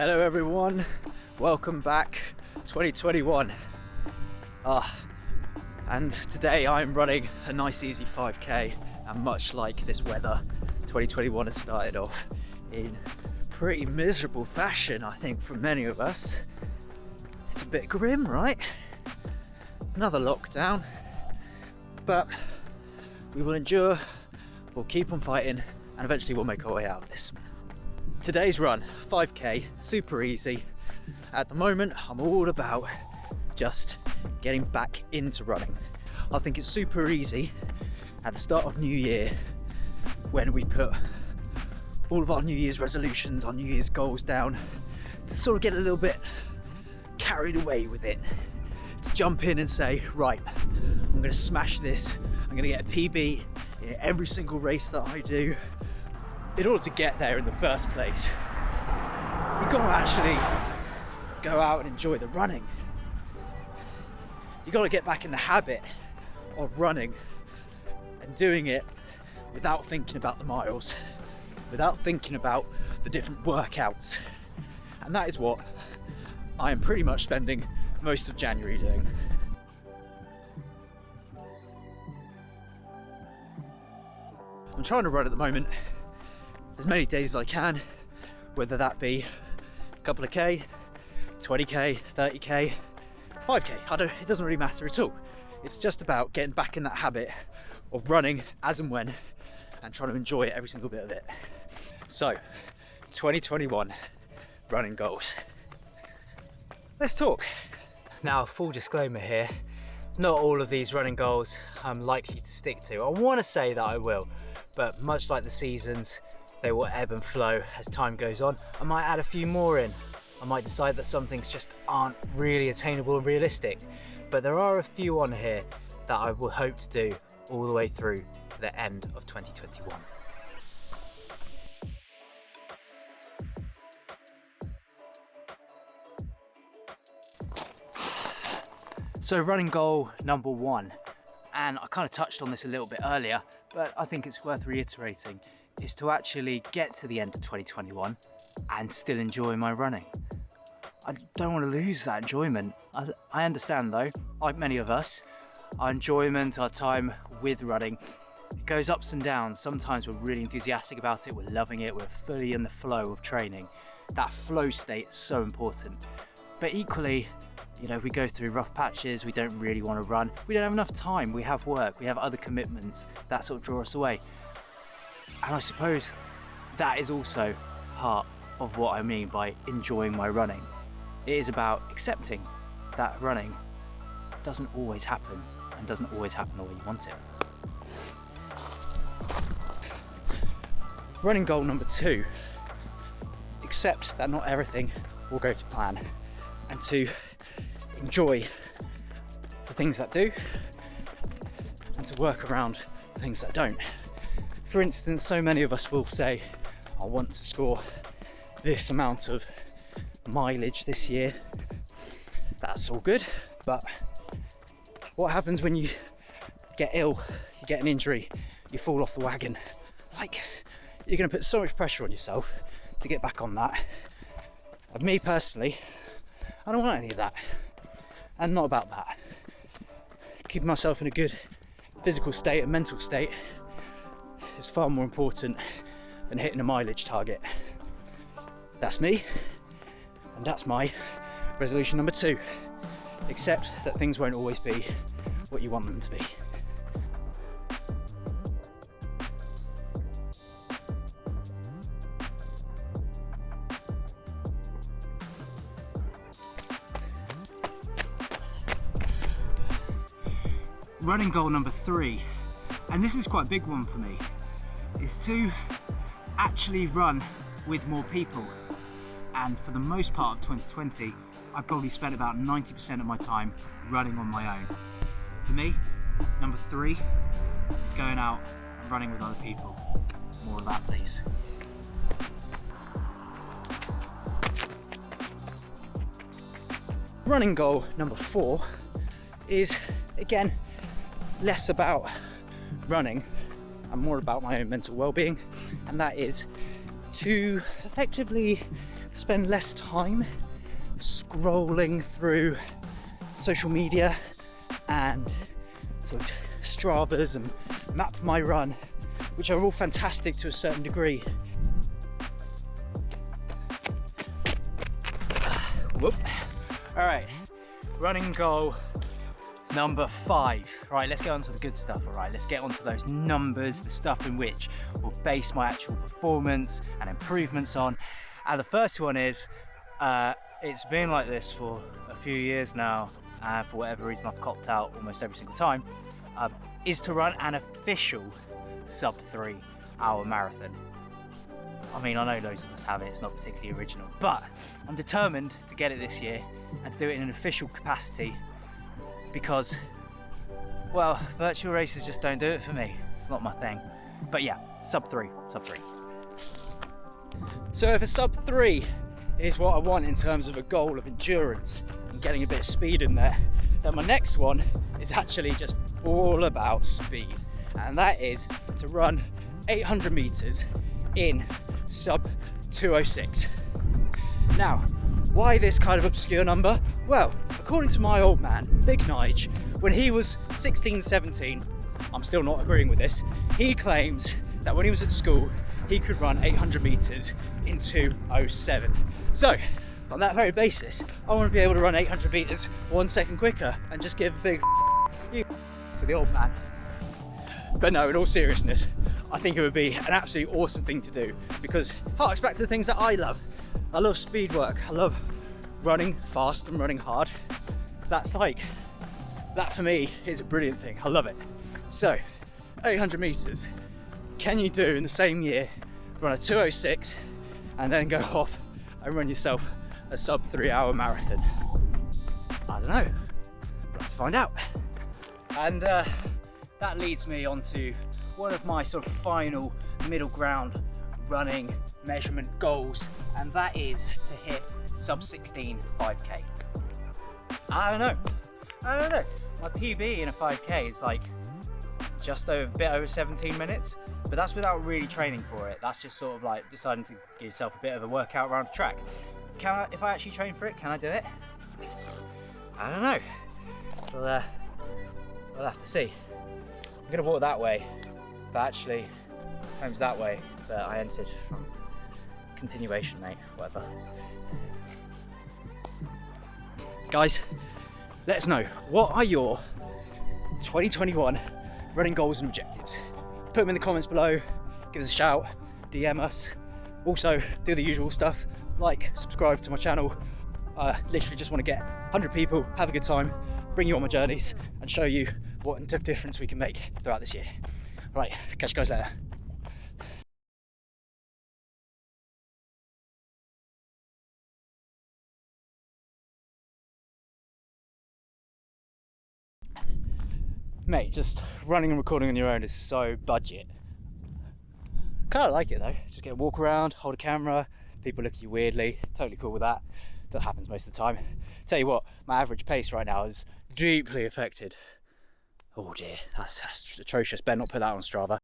Hello everyone, welcome back 2021. And today I'm running a nice easy 5k, and much like this weather, 2021 has started off in pretty miserable fashion, I think, for many of us. It's a bit grim, right? Another lockdown, but we will endure, we'll keep on fighting, and eventually we'll make our way out of this. Today's run, 5k, super easy. At the moment, I'm all about just getting back into running. I think it's super easy at the start of New Year when we put all of our New Year's resolutions, our New Year's goals down, to sort of get a little bit carried away with it. To jump in and say, right, I'm gonna smash this, I'm gonna get a PB in every single race that I do. In order to get there in the first place, you've got to actually go out and enjoy the running. You've got to get back in the habit of running and doing it without thinking about the miles, without thinking about the different workouts. And that is what I am pretty much spending most of January doing. I'm trying to run at the moment as many days as I can, whether that be a couple of K, 20k, 30k, 5k, it doesn't really matter at all. It's just about getting back in that habit of running as and when, and trying to enjoy every single bit of it. So, 2021 running goals. Let's talk. Now, full disclaimer here, not all of these running goals I'm likely to stick to. I want to say that I will, but much like the seasons, they will ebb and flow as time goes on. I might add a few more in. I might decide that some things just aren't really attainable or realistic, but there are a few on here that I will hope to do all the way through to the end of 2021. So running goal number one, and I kind of touched on this a little bit earlier, but I think it's worth reiterating, is to actually get to the end of 2021 and still enjoy my running. I don't want to lose that enjoyment. I understand though, like many of us, our enjoyment, our time with running, it goes ups and downs. Sometimes we're really enthusiastic about it, we're loving it, we're fully in the flow of training. That flow state is so important. But equally, we go through rough patches, we don't really want to run, we don't have enough time, we have work, we have other commitments that sort of draw us away. And I suppose that is also part of what I mean by enjoying my running. It is about accepting that running doesn't always happen, and doesn't always happen the way you want it. Running goal number two, accept that not everything will go to plan, and to enjoy the things that do, and to work around the things that don't. For instance, so many of us will say, I want to score this amount of mileage this year. That's all good, but what happens when you get ill, you get an injury, you fall off the wagon? You're going to put so much pressure on yourself to get back on that. And me personally, I don't want any of that. And not about that. Keeping myself in a good physical state and mental state is far more important than hitting a mileage target. That's me, and that's my resolution number two. Accept that things won't always be what you want them to be. Running goal number three, and this is quite a big one for me, is to actually run with more people. And for the most part of 2020, I probably spent about 90% of my time running on my own. For me, number three is going out and running with other people. More of that, please. Running goal number four is, again, less about running and more about my own mental well-being, and that is to effectively spend less time scrolling through social media and sort of Stravas and Map My Run, which are all fantastic to a certain degree. Whoop. All right, running goal number 5. Right, let's get on to the good stuff. All right, let's get onto those numbers, the stuff in which will base my actual performance and improvements on. And the first one is, it's been like this for a few years now, and for whatever reason I've copped out almost every single time, is to run an official sub 3 hour marathon. I mean, I know loads of us have it, it's not particularly original, but I'm determined to get it this year and to do it in an official capacity, because, well, virtual races just don't do it for me. It's not my thing. But yeah, sub 3. So if a sub 3 is what I want in terms of a goal of endurance and getting a bit of speed in there, then my next one is actually just all about speed. And that is to run 800 meters in sub 206. Now, why this kind of obscure number? Well, according to my old man, Big Nige, when he was 16, 17, I'm still not agreeing with this, he claims that when he was at school, he could run 800 meters in 2:07. So, on that very basis, I want to be able to run 800 meters 1 second quicker and just give a big to the old man. But no, in all seriousness, I think it would be an absolutely awesome thing to do, because it harks back to the things that I love. I love speed work. I love running fast and running hard. That for me is a brilliant thing. I love it. So, 800 meters. Can you do in the same year run a 2:06 and then go off and run yourself a sub 3 hour marathon? I don't know. We'll have to find out. And that leads me on to one of my sort of final middle ground running measurement goals, and that is to hit sub 16 5k. I don't know. My PB in a 5k is like just a bit over 17 minutes, but that's without really training for it. That's just sort of like deciding to give yourself a bit of a workout around the track. If I actually train for it, can I do it? I don't know. We'll have to see. I'm gonna walk that way, but actually, home's that way, but I entered from continuation, mate, whatever. Guys, let us know, what are your 2021 running goals and objectives? Put them in the comments below, give us a shout, DM us. Also, do the usual stuff, like, subscribe to my channel. Literally just want to get 100 people, have a good time, bring you on my journeys, and show you what difference we can make throughout this year. Right, catch you guys later. Mate, just running and recording on your own is so budget. Kind of like it though. Just get a walk around, hold a camera, people look at you weirdly. Totally cool with that. That happens most of the time. Tell you what, my average pace right now is deeply affected. Oh dear, that's atrocious. Better not put that on Strava.